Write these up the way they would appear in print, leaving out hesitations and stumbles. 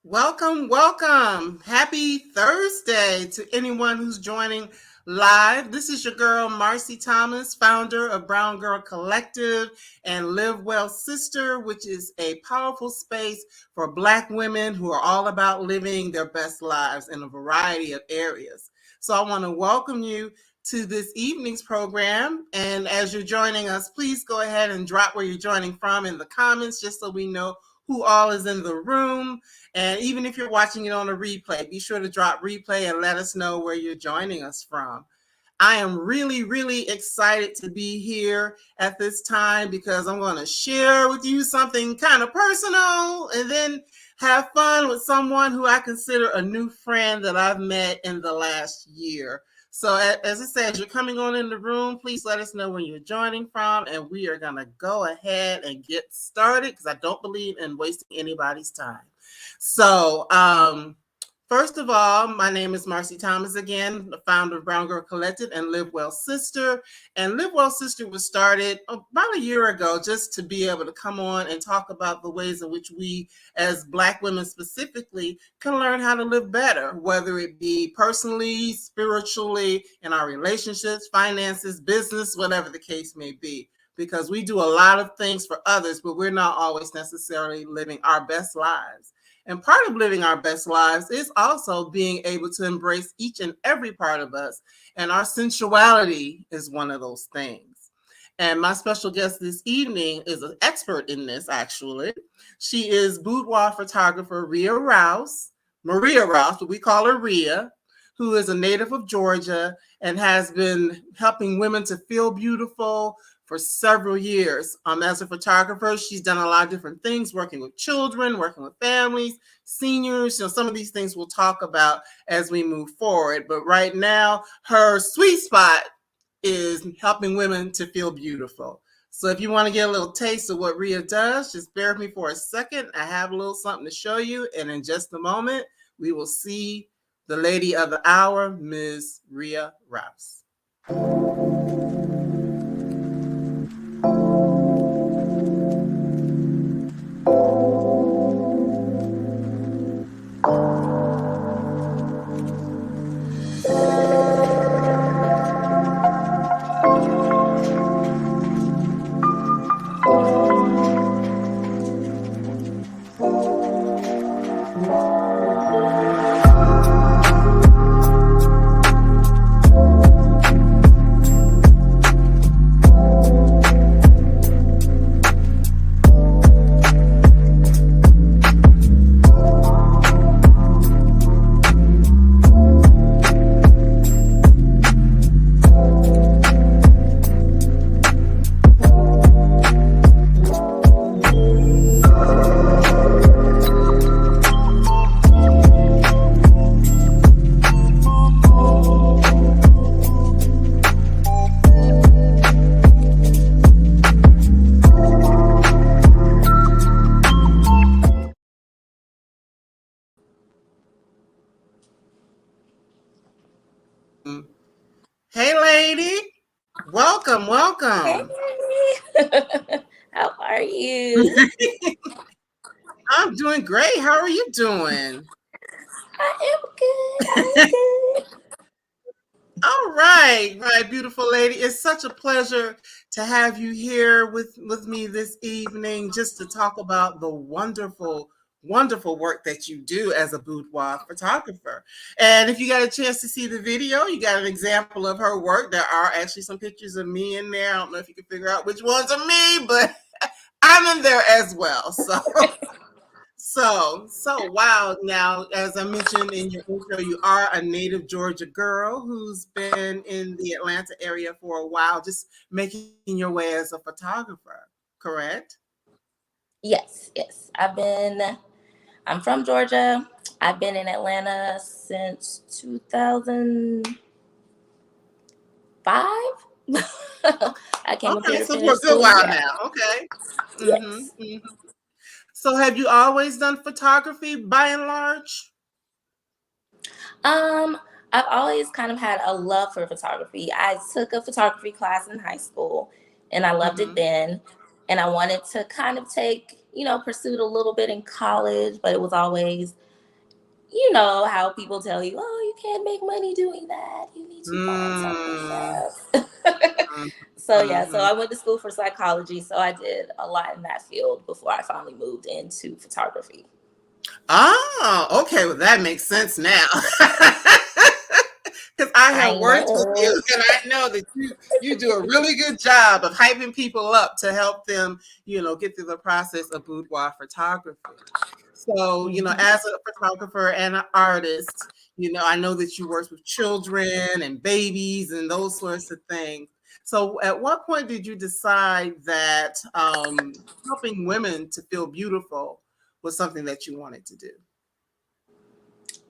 Welcome, welcome. Happy Thursday to anyone who's joining live. This is your girl, Marcie Thomas, founder of Brown Girl Collective and Live Well Sister, which is a powerful space for Black women who are all about living their best lives in a variety of areas. So I want to welcome you to this evening's program. And as you're joining us, please go ahead and drop where you're joining from in the comments just so we know who all is in the room. And even if you're watching it on a replay, be sure to drop replay and let us know where you're joining us from. I am really, really excited to be here at this time because I'm going to share with you something kind of personal and then have fun with someone who I consider a new friend that I've met in the last year. So as I said, as you're coming on in the room, please let us know where you're joining from, and we are going to go ahead and get started because I don't believe in wasting anybody's time. So, first of all, my name is Marcie Thomas again, the founder of Brown Girl Collective and Live Well Sister. And Live Well Sister was started about a year ago just to be able to come on and talk about the ways in which we, as Black women specifically, can learn how to live better, whether it be personally, spiritually, in our relationships, finances, business, whatever the case may be. Because we do a lot of things for others, but we're not always necessarily living our best lives. And part of living our best lives is also being able to embrace each and every part of us. And our sensuality is one of those things. And my special guest this evening is an expert in this, actually. She is boudoir photographer Maria Rouse, but we call her Rhea, who is a native of Georgia and has been helping women to feel beautiful for several years. As a photographer, she's done a lot of different things, working with children, working with families, seniors. Some of these things we'll talk about as we move forward. But right now, her sweet spot is helping women to feel beautiful. So if you want to get a little taste of what Rhea does, just bear with me for a second. I have a little something to show you. And in just a moment, we will see the lady of the hour, Ms. Rhea Rouse. Hey, lady. Welcome, Hey, welcome. how are you? I'm doing great. How are you doing? I am good. I'm good. All right, right, beautiful lady. It's such a pleasure to have you here with me this evening just to talk about the wonderful, wonderful work that you do as a boudoir photographer. And if you got a chance to see the video, you got an example of her work. There are actually some pictures of me in there. I don't know if you can figure out which ones are me, but I'm in there as well. So wow. Now, as I mentioned in your intro, you are a native Georgia girl who's been in the Atlanta area for a while, just making your way as a photographer, correct? Yes. I'm from Georgia. I've been in Atlanta since 2005. I came up Okay, here to so for finish a good school. while Yeah. now. Okay. Mm-hmm, Yes. hmm. So have you always done photography by and large? Um, I've always kind of had a love for photography. I took a photography class in high school and I loved it Mm-hmm. then. And I wanted to kind of take, pursue it a little bit in college, but it was always you know how people tell you, oh, you can't make money doing that. You need to find something Mm, else. So yeah, so mm-hmm. I went to school for psychology. So I did a lot in that field before I finally moved into photography. Oh, okay. Well, that makes sense now. Because I have I worked with know. you, and I know that you do a really good job of hyping people up to help them, get through the process of boudoir photography. So, Hmm. as a photographer and an artist, I know that you work with children and babies and those sorts of things. So, at what point did you decide that helping women to feel beautiful was something that you wanted to do?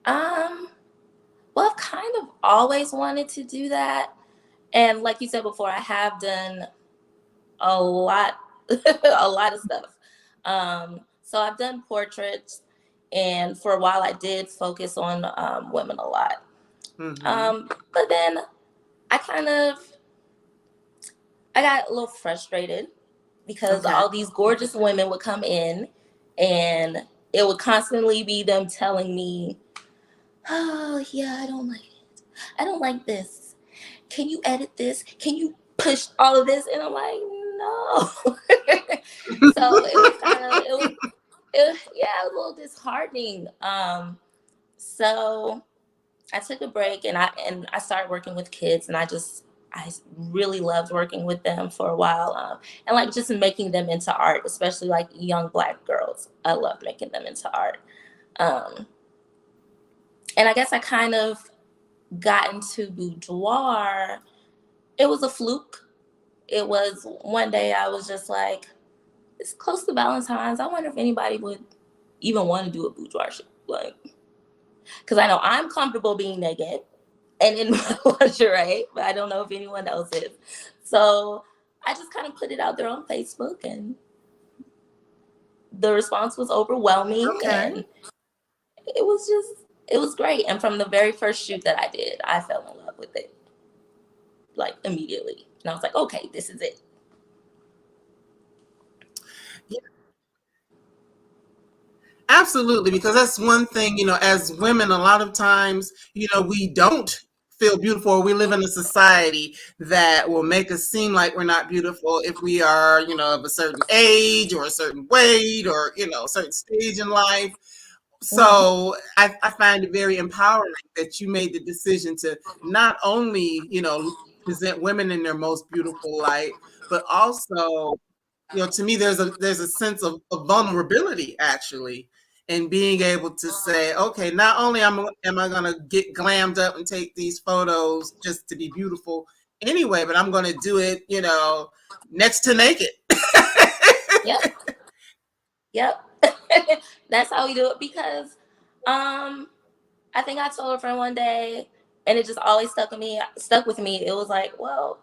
Um, well, I've kind of always wanted to do that. And like you said before, I have done a lot, a lot of stuff. So I've done portraits, and for a while I did focus on women a lot. Mm-hmm. But then I kind of I got a little frustrated because Okay. all these gorgeous women would come in, and it would constantly be them telling me, "Oh yeah, I don't like it. I don't like this. Can you edit this? Can you push all of this?" And I'm like, no. So it was kind of yeah, it was a little disheartening. So I took a break, and I started working with kids, and I really loved working with them for a while, and like just making them into art, especially like young Black girls. I loved making them into art. Um, and I guess I kind of got into boudoir. It was a fluke. It was one day I was just like, it's close to Valentine's. I wonder if anybody would even want to do a boudoir shoot. Like, because I know I'm comfortable being naked and in my lingerie, but I don't know if anyone else is. So I just kind of put it out there on Facebook, and the response was overwhelming, Okay. and it was great. And from the very first shoot that I did, I fell in love with it like immediately. And I was like, okay, this is it. Absolutely, because that's one thing, as women, a lot of times, we don't feel beautiful, or we live in a society that will make us seem like we're not beautiful if we are, of a certain age or a certain weight or, a certain stage in life. Hmm. So I find it very empowering that you made the decision to not only, present women in their most beautiful light, but also, to me, there's a sense of vulnerability actually, and being able to say, okay, not only am I going to get glammed up and take these photos just to be beautiful anyway, but I'm going to do it, next to naked. Yep. Yep. That's how we do it because um I think I told a friend one day, and it just always stuck with me. It was like, well,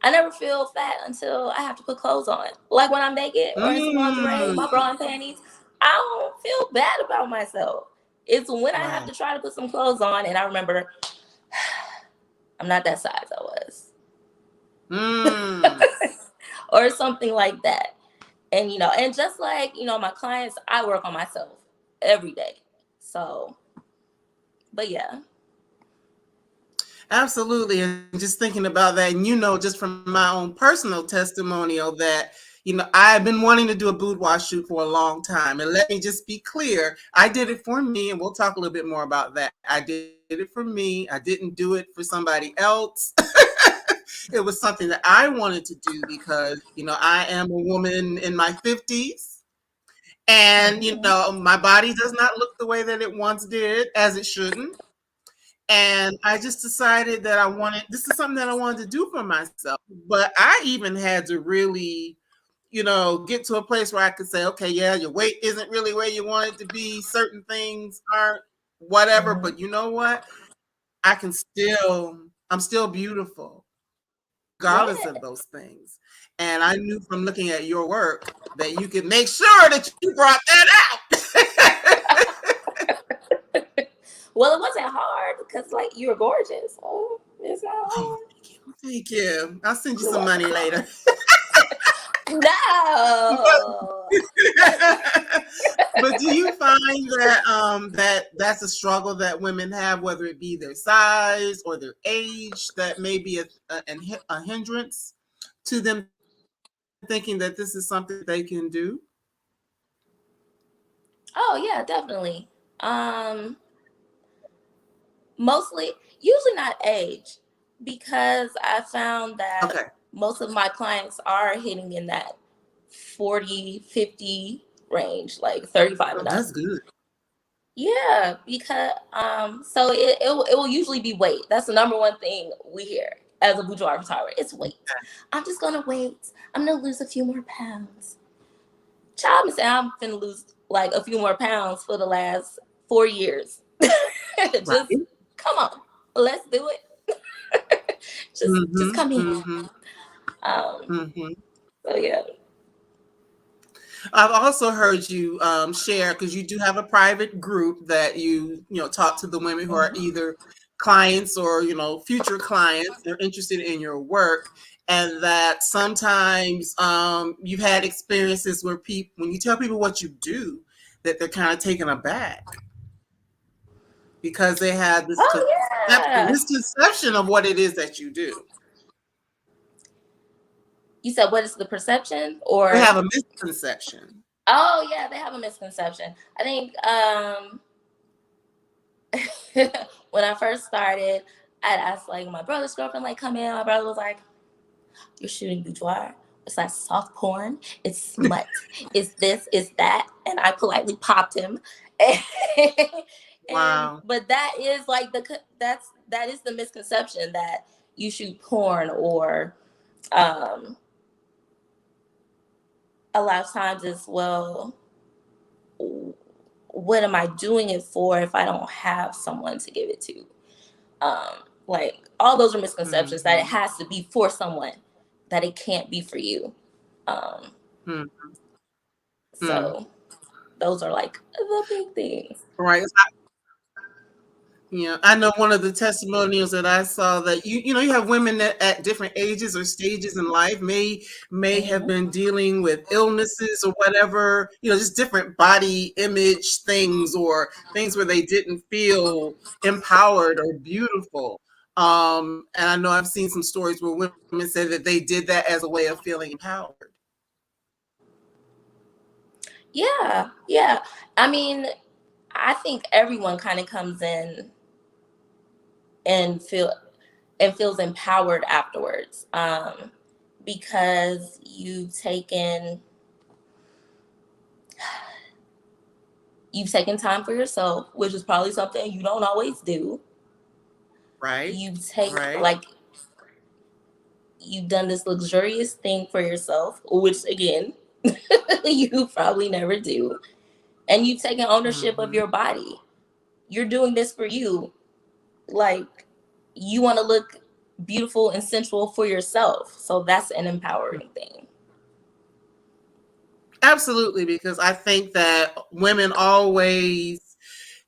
I never feel fat until I have to put clothes on. Like when I'm naked or in some lingerie, Mm, my bra and panties, I don't feel bad about myself. It's when I have right. to try to put some clothes on, and I remember I'm not that size I was. Mm. Or something like that. And and just like, my clients, I work on myself every day. So, but yeah. Absolutely. And just thinking about that, and just from my own personal testimonial, that, I've been wanting to do a boudoir shoot for a long time. And let me just be clear, I did it for me, and we'll talk a little bit more about that. I did it for me, I didn't do it for somebody else. It was something that I wanted to do because, I am a woman in my 50s. And, Mhm. my body does not look the way that it once did, as it shouldn't. And I just decided that this is something that I wanted to do for myself. But I even had to really, get to a place where I could say, okay, yeah, your weight isn't really where you want it to be. Certain things aren't whatever, Mhm. but you know what? I'm still beautiful, regardless of Yeah. those things. And I knew from looking at your work that you could make sure that you brought that out. Well, it wasn't hard because like you were gorgeous. So it's not Oh, hard. thank you. Thank you. I'll send you You're some welcome. money later. No. but do you find that that's a struggle that women have, whether it be their size or their age, that may be a hindrance to them thinking that this is something that they can do? Oh yeah, definitely. Um, Mostly, usually not age, because I found that Okay. most of my clients are hitting in that 40, 50 range, like 35 Oh, and up. that's good. Yeah, because so it will usually be weight. That's the number one thing we hear as a boudoir photographer. It's weight. I'm just gonna wait. I'm gonna lose a few more pounds. Child, me say I'm gonna lose like a few more pounds for the last 4 years. Just Right. come on, let's do it. Just Mm-hmm. come in. Mm-hmm. Um, Mm-hmm. so yeah. I've also heard you share, because you do have a private group that talk to the women who are Mhm. either clients or future clients. They're interested in your work, and that sometimes you've had experiences where people, when you tell people what you do, that they're kind of taken aback because they had this Oh yeah. misconception of what it is that you do. You said what is the perception They or? have a misconception. Oh yeah, they have a misconception. I think when I first started, I'd ask like my brother's girlfriend like come in. My brother was like, "You're shooting boudoir. It's like soft porn. It's smut. It's this. It's that." And I politely popped him. And Wow. but that is like that is the misconception that you shoot porn or um a lot of times as well. What am I doing it for if I don't have someone to give it to? Like all those are misconceptions that it Mm-hmm. has to be for someone, that it can't be for you. Um, Mm-hmm. so those are like the big things. Right. Yeah, I know one of the testimonials that I saw, that you have women that at different ages or stages in life may have Hmm. been dealing with illnesses or whatever, just different body image things, or things where they didn't feel empowered or beautiful. And I know I've seen some stories where women say that they did that as a way of feeling empowered. Yeah, yeah. I mean, I think everyone kind of comes in and feels empowered afterwards, because you've taken time for yourself, which is probably something you don't always do. Right. You take Right. like you've done this luxurious thing for yourself, which again you probably never do, and you've taken ownership of Mm-hmm. your body. You're doing this for you. Like you want to look beautiful and sensual for yourself, so that's an empowering thing. Absolutely, because I think that women always,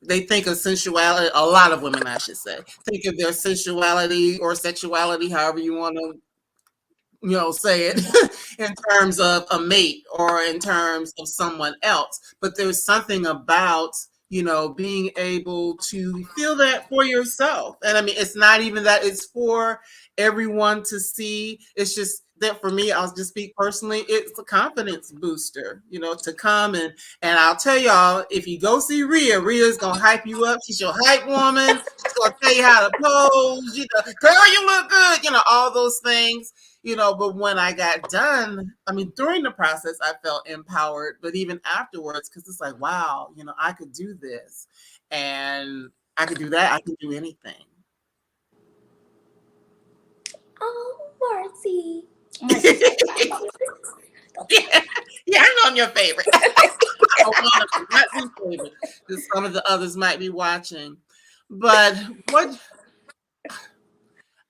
they think of sensuality. A lot of women, I should say, think of their sensuality or sexuality, however you want to say it, Hmm. in terms of a mate or in terms of someone else. But there's something about, being able to feel that for yourself. And I mean, it's not even that it's for everyone to see. It's just that for me, I'll just speak personally, it's a confidence booster, to come and I'll tell y'all, if you go see Ria's gonna hype you up. She's your hype woman. She's gonna tell you how to pose, girl, you look good, all those things. But when I got done, I mean, during the process, I felt empowered, but even afterwards, because it's like, wow, I could do this, and I could do that. I can do anything. Oh, Marcy. Marcy's like, don't tell Yeah, yeah, I know I'm your favorite. One of them, not the favorite, because some of the others might be watching. But what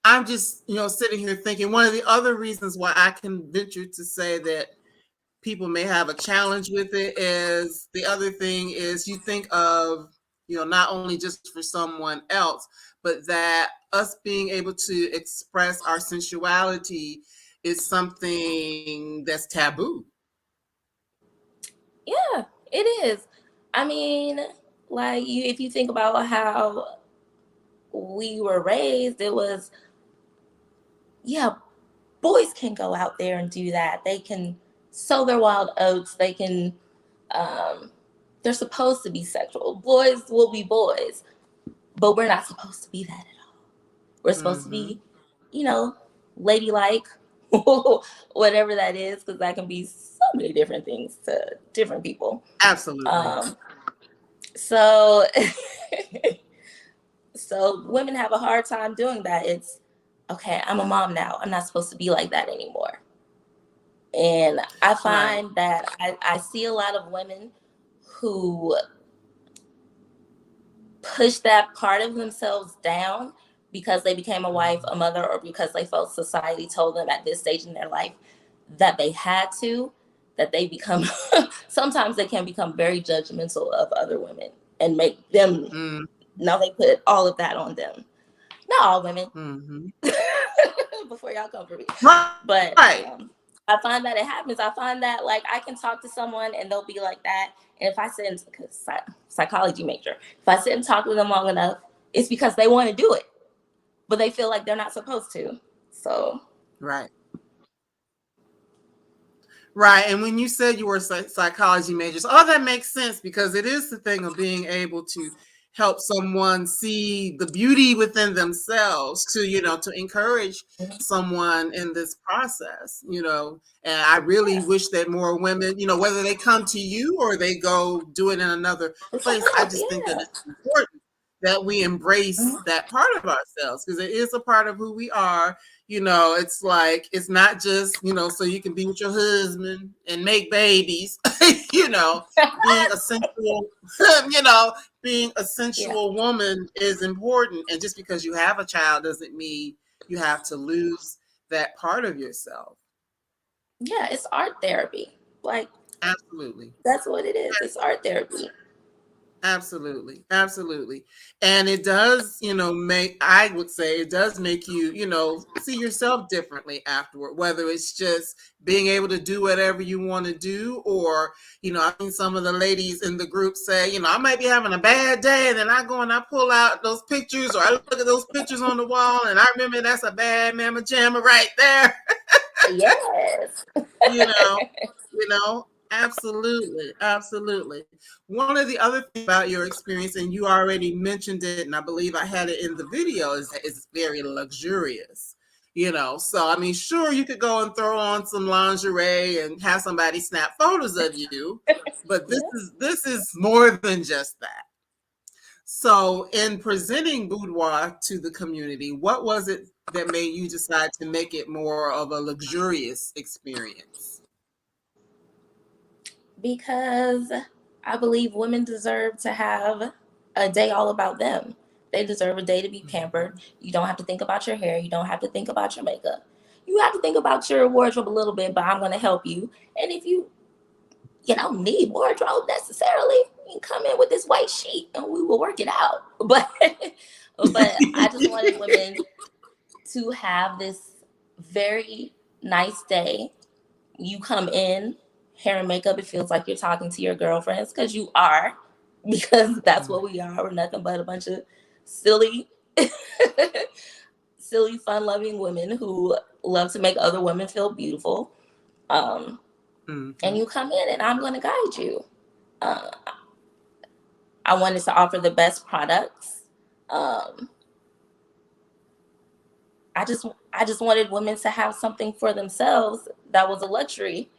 I'm just, sitting here thinking, one of the other reasons why I can venture to say that people may have a challenge with it is, the other thing is, you think of, not only just for someone else, but that us being able to express our sensuality is something that's taboo. yeah, it is. I mean, like you, if you think about how we were raised, it was, yeah, boys can go out there and do that. They can sow their wild oats. They can, um, they're supposed to be sexual. Boys will be boys, but we're not supposed to be that at all. We're supposed to Mm-hmm. be, you know, ladylike, whatever that is, because that can be so many different things to different people. Absolutely. Um, so, so women have a hard time doing that. It's okay. I'm a mom now. I'm not supposed to be like that anymore. And I Right. find that I see a lot of women who push that part of themselves down because they became a wife, Mhm. a mother, or because they felt society told them at this stage in their life that they had to, that they become, sometimes they can become very judgmental of other women and make them, Mm, now they put all of that on them. Not all women, mhm. before y'all come for me. Right. But I find that it happens. I find that like I can talk to someone and they'll be like that. And if I sit in psychology major, if I sit and talk with them long enough, it's because they want to do it, but they feel like they're not supposed to. So Right. Right. And when you said you were psychology majors, all that makes sense because it is the thing of being able to help someone see the beauty within themselves to, to encourage someone in this process, And I really yeah, wish that more women, whether they come to you or they go do it in another it's place, I enough. just think that Yeah. it's important that we embrace Mhm. that part of ourselves because it is a part of who we are. It's like it's not just so you can be with your husband and make babies. you know being a sensual you know being a Yeah. sensual woman is important, and just because you have a child doesn't mean you have to lose that part of yourself. Yeah. It's art therapy. Like Absolutely. that's what it is. It's art therapy. Absolutely, absolutely. And it does, I would say it does make you, see yourself differently afterward, whether it's just being able to do whatever you want to do, or, I think some of the ladies in the group say, I might be having a bad day, and then I go and I pull out those pictures, or I look at those pictures on the wall, and I remember that's a bad mamma jamma right there. Yes. you know, absolutely, absolutely. One of the other things about your experience, and you already mentioned it, and I believe I had it in the video, is that it's very luxurious. So I mean, sure, you could go and throw on some lingerie and have somebody snap photos of you, but this Yeah. is this is more than just that. So, in presenting Boudoir to the community, what was it that made you decide to make it more of a luxurious experience? Because I believe women deserve to have a day all about them. They deserve a day to be pampered. Mhm. You don't have to think about your hair. You don't have to think about your makeup. You have to think about your wardrobe a little bit, but I'm going to help you. And if you don't need wardrobe necessarily, you can come in with this white sheet and we will work it out. But I just wanted women to have this very nice day. You come in, hair and makeup, it feels like you're talking to your girlfriends because you are, because that's what we are. We're nothing but a bunch of silly, silly, fun loving women who love to make other women feel beautiful. Um, and Mhm. you come in, and I'm going to guide you. Uh, I wanted to offer the best products. Um, I just I just wanted women to have something for themselves that was a luxury.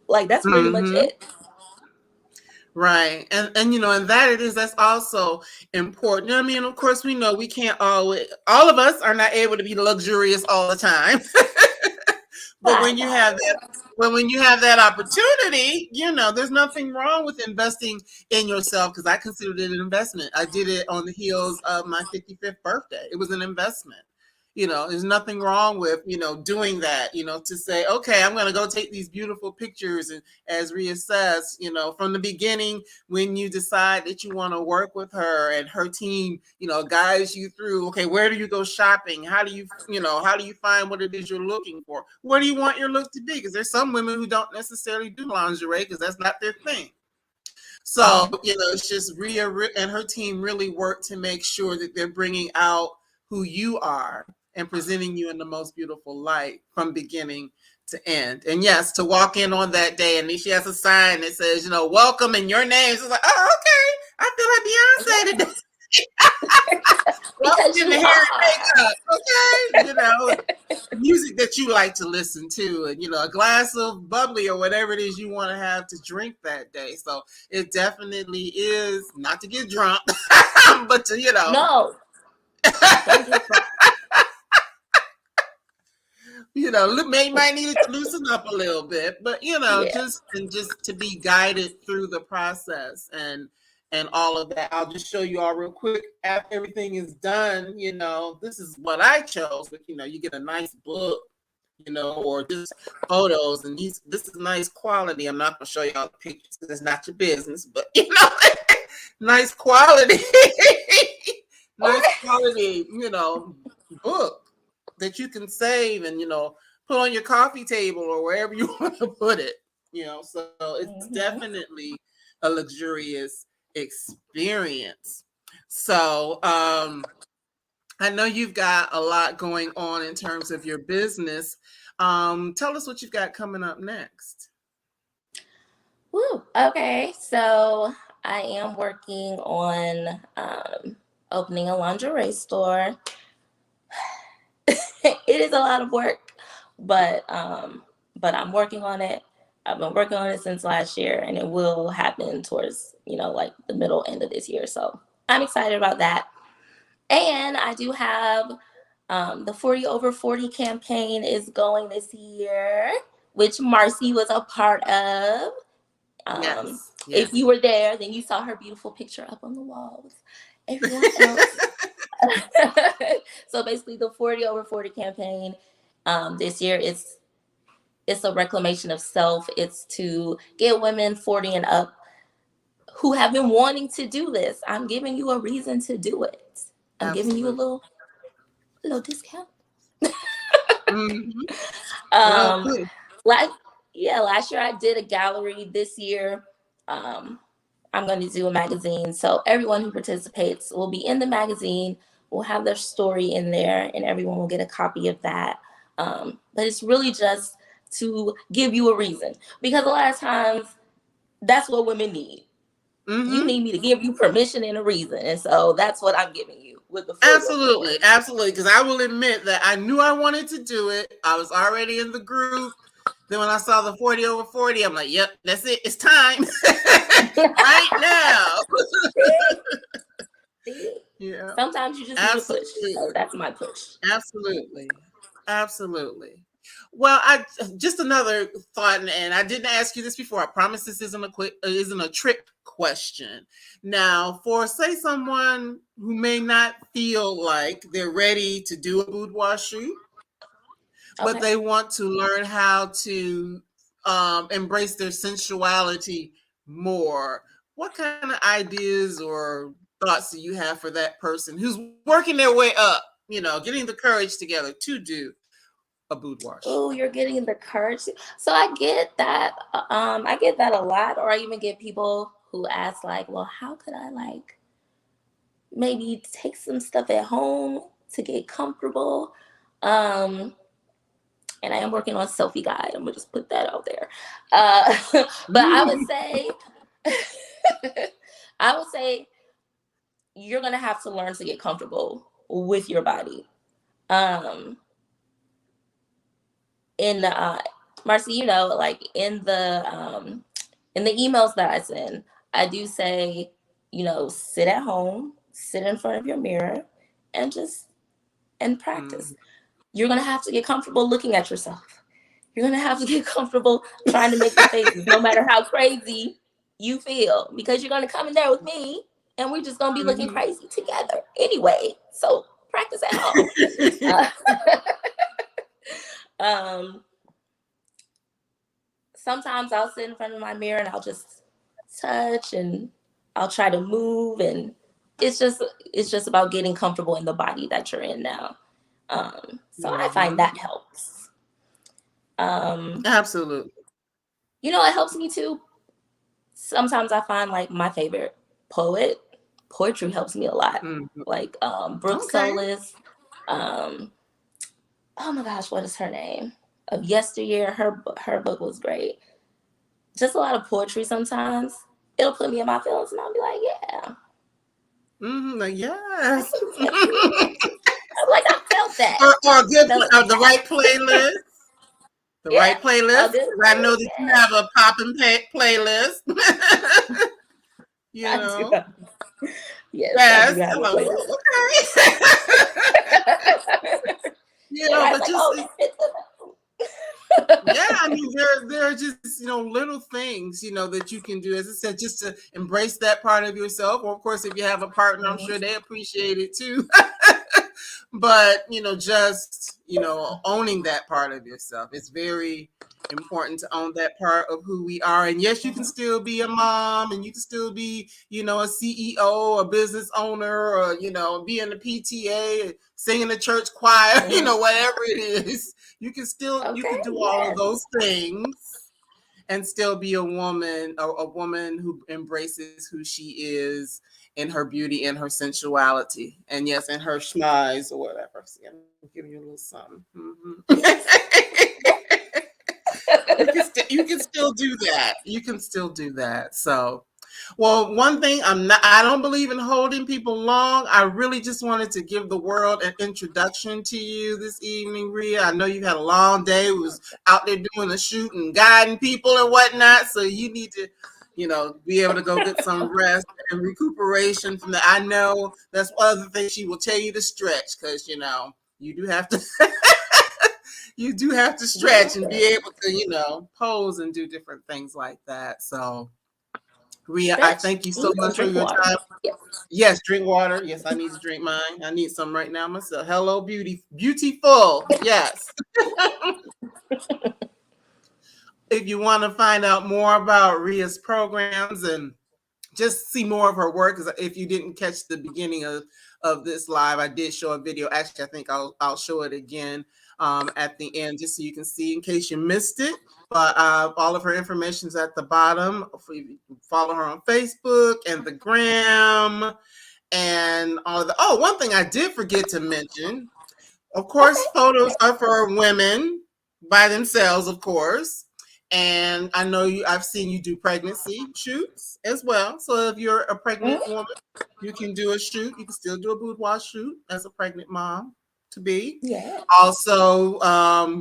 Like that's pretty much Mhm. it. Right. And that it is, that's also important. I mean, of course, we know we can't always, all of us are not able to be luxurious all the time. But Bye when you bye. have that, when you have that opportunity, there's nothing wrong with investing in yourself, because I considered it an investment. I did it on the heels of my 55th birthday. It was an investment. There's nothing wrong with, doing that, to say, okay, I'm going to go take these beautiful pictures. And as Rhea says, from the beginning, when you decide that you want to work with her and her team, guides you through, okay, where do you go shopping? How do you find what it is you're looking for? What do you want your look to be? Because there's some women who don't necessarily do lingerie because that's not their thing. So, it's just Rhea and her team really work to make sure that they're bringing out who you are and presenting you in the most beautiful light from beginning to end. And yes, to walk in on that day and she has a sign that says, welcome and your name. So it's like, oh, okay. I feel like Beyonce today. Welcome Because in you the hair and are. makeup. Okay. Music that you like to listen to and a glass of bubbly or whatever it is you want to have to drink that day. So it definitely is not to get drunk but to No, don't get drunk. might need to loosen up a little bit, but Yeah. just to be guided through the process and all of that. I'll just show you all real quick after everything is done. This is what I chose, but you get a nice book, or just photos, and this is nice quality. I'm not gonna show you all the pictures because it's not your business, but nice quality, nice quality, book that you can save and put on your coffee table or wherever you want to put it. So it's definitely a luxurious experience. So I know you've got a lot going on in terms of your business. Tell us what you've got coming up next. Woo. Okay, so I am working on opening a lingerie store. It is a lot of work, but I'm working on it. I've been working on it since last year, and it will happen towards like the middle end of this year. So I'm excited about that. And I do have the 40 over 40 campaign is going this year, which Marcie was a part of. Yes, If yes. you were there, then you saw her beautiful picture up on the wall with everyone else. So basically, the 40 over 40 campaign this year it's a reclamation of self. It's to get women 40 and up who have been wanting to do this. I'm giving you a reason to do it. I'm giving you a Absolutely. little discount. Mm-hmm. Well Um, put. like yeah, last year I did a gallery. This year, um, I'm going to do a magazine. So everyone who participates will be in the magazine. Will have their story in there, and everyone will get a copy of that. But it's really just to give you a reason, because a lot of times that's what women need. You Mm-hmm. need me to give you permission and a reason, and so that's what I'm giving you with the 40 over Absolutely, 40. absolutely. Because I will admit that I knew I wanted to do it. I was already in the group. Then when I saw the 40 over 40, I'm like, yep, that's it. It's time. Right now. See? Yeah. Sometimes you just need a push. Absolutely. So that's my push. Absolutely. Absolutely. Well, I just another thought, and I didn't ask you this before. I promise this isn't a trick question. Now, for say someone who may not feel like they're ready to do a boudoir shoot, but Okay. they want to learn how to embrace their sensuality more. What kind of ideas or thoughts do you have for that person who's working their way up, getting the courage together to do a boudoir shoot? Oh, you're getting the courage. So I get that. I get that a lot, or I even get people who ask like, "Well, how could I like maybe take some stuff at home to get comfortable?" Um, and I am working on selfie guide. I'm gonna just put that out there. Uh, but I would say, I would say you're gonna have to learn to get comfortable with your body. Um, in Marcy, like in the emails that I send, I do say, sit at home, sit in front of your mirror, and just and practice. Mhm. You're gonna have to get comfortable looking at yourself. You're gonna have to get comfortable trying to make the faces, no matter how crazy you feel, because you're gonna come in there with me, and we're just gonna be looking Mhm. crazy together anyway. So practice at home. Uh, um, Sometimes I'll sit in front of my mirror and I'll just touch and I'll try to move, and it's just about getting comfortable in the body that you're in now. So I find Mhm. that helps. Um, Absolutely. it helps me too. sometimes I find like my favorite poetry helps me a lot. Mhm. Like Brooke Okay. Solis, um, oh my gosh, what is her name? Of Yesteryear, her book was great. Just a lot of poetry sometimes. It'll put me in my feelings and I'll be like, yeah, Like, yes. yes, I'm like, I felt that. Or a I good, felt the that. right playlist. The Yeah, right playlist. a good 'Cause I know playlist, that you yes. have a poppin' playlist. you I do know. have, yes, I do Yes. have a Hello. playlist. Okay. Everybody's But like, just oh, that fits the yeah, I mean, there are just little things that you can do. As I said, just to embrace that part of yourself. Or of course, if you have a partner, I'm Mhm. sure they appreciate it too. But just owning that part of yourself. It's very important to own that part of who we are. And yes, you can Mhm. still be a mom, and you can still be a CEO, a business owner, or be in the PTA, sing in the church choir, Mhm. whatever it is. You Okay, can do all of yes, those things and still be a woman who embraces who she is in her beauty and her sensuality. And yes, in her schmize or whatever. See, I'm giving you a little something. yes. You can still do that. You can still do that. So, well, one thing I don't believe in holding people long. I really just wanted to give the world an introduction to you this evening, Rhea. I know you had a long day. We was out there doing the shoot and guiding people and whatnot. So you need to, be able to go get some rest and recuperation from that. I know that's one of the things she will tell you to stretch, because you do have to you do have to stretch and be Yes. able to, pose and do different things like that. So, Rhea, I Stretch, thank you so eat, and much for drink your water. time. Yes. Yes, drink water. Yes, I need to drink mine. I need some right now myself. Hello, beautiful. Yes. If you want to find out more about Rhea's programs and just see more of her work, because if you didn't catch the beginning of this live, I did show a video. Actually, I think I'll show it again at the end, just so you can see in case you missed it. But all of her information is at the bottom. Follow her on Facebook and the gram and all of the. Oh, one thing I did forget to mention. Of course, Okay. photos are for women by themselves, of course. And I know I've seen you do pregnancy shoots as well. So if you're a pregnant Mhm. woman, you can do a shoot. You can still do a boudoir shoot as a pregnant mom to be. Yeah. Also,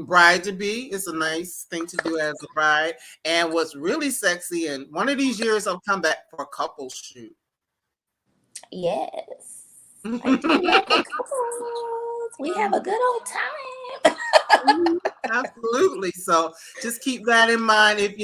bride to be is a nice thing to do as a bride. And what's really sexy, and one of these years I'll come back for a couple shoot. Yes. I do love the couples. We have a good old time. Mhm. Absolutely. So just keep that in mind. If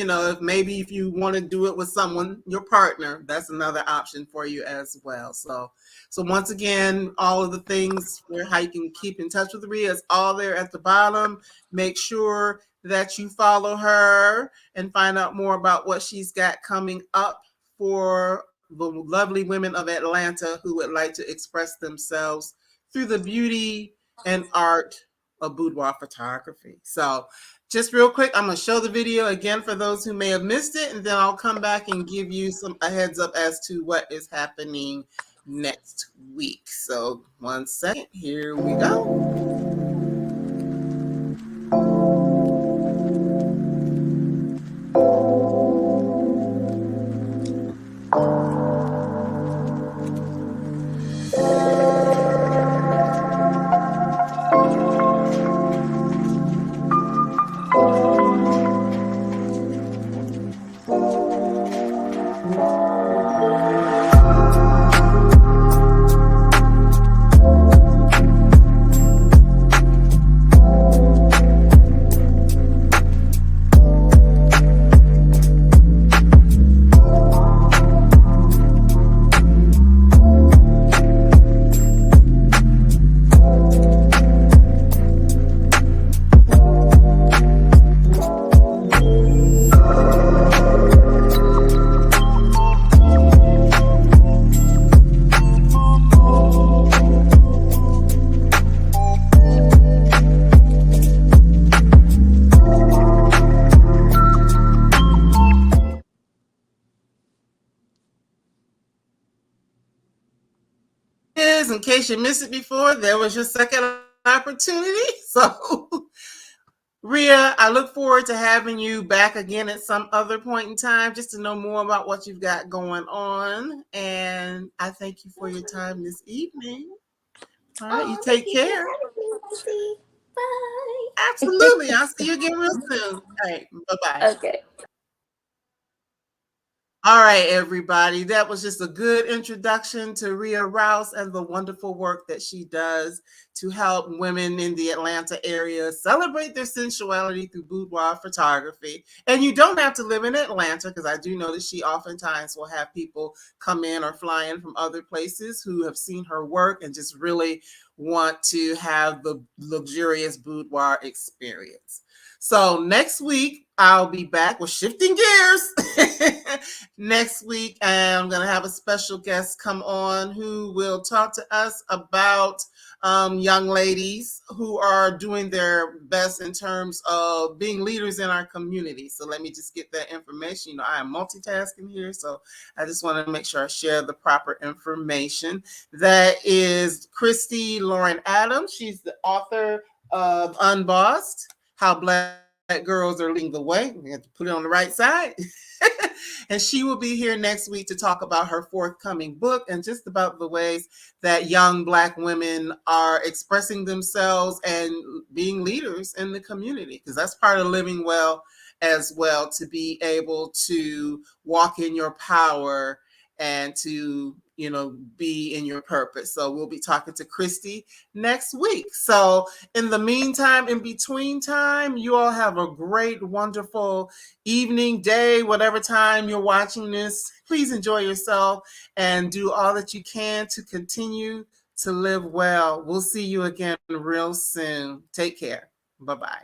maybe if you want to do it with someone, your partner, that's another option for you as well. So once again, all of the things where how you can keep in touch with Rhea is all there at the bottom. Make sure that you follow her and find out more about what she's got coming up for the lovely women of Atlanta who would like to express themselves through the beauty and art of boudoir photography. So just real quick, I'm going to show the video again for those who may have missed it, and then I'll come back and give you a heads up as to what is happening next week. So 1 second, here we go. is, in case you missed it before, there was your second opportunity. So, Rhea, I look forward to having you back again at some other point in time just to know more about what you've got going on. And I thank you for your time this evening. All right, you Oh, thank take you for care. having me, Marcie. Bye. Absolutely. I'll see you again real soon. All right, bye bye. Okay. All right, everybody. That was just a good introduction to Rhea Rouse and the wonderful work that she does to help women in the Atlanta area celebrate their sensuality through boudoir photography. And you don't have to live in Atlanta, because I do know that she oftentimes will have people come in or fly in from other places who have seen her work and just really want to have the luxurious boudoir experience. So next week, I'll be back with shifting gears. Next week, I'm going to have a special guest come on who will talk to us about young ladies who are doing their best in terms of being leaders in our community. So let me just get that information. You know, I am multitasking here, so I just want to make sure I share the proper information. That is Christy Lauren Adams. She's the author of Unbossed: How Black Girls Are Leading the Way. We have to put it on the right side. And she will be here next week to talk about her forthcoming book and just about the ways that young Black women are expressing themselves and being leaders in the community, because that's part of living well as well, to be able to walk in your power and to, you know, be in your purpose. So we'll be talking to Christy next week. So in the meantime, in between time, you all have a great, wonderful evening, day, whatever time you're watching this. Please enjoy yourself and do all that you can to continue to live well. We'll see you again real soon. Take care. Bye-bye.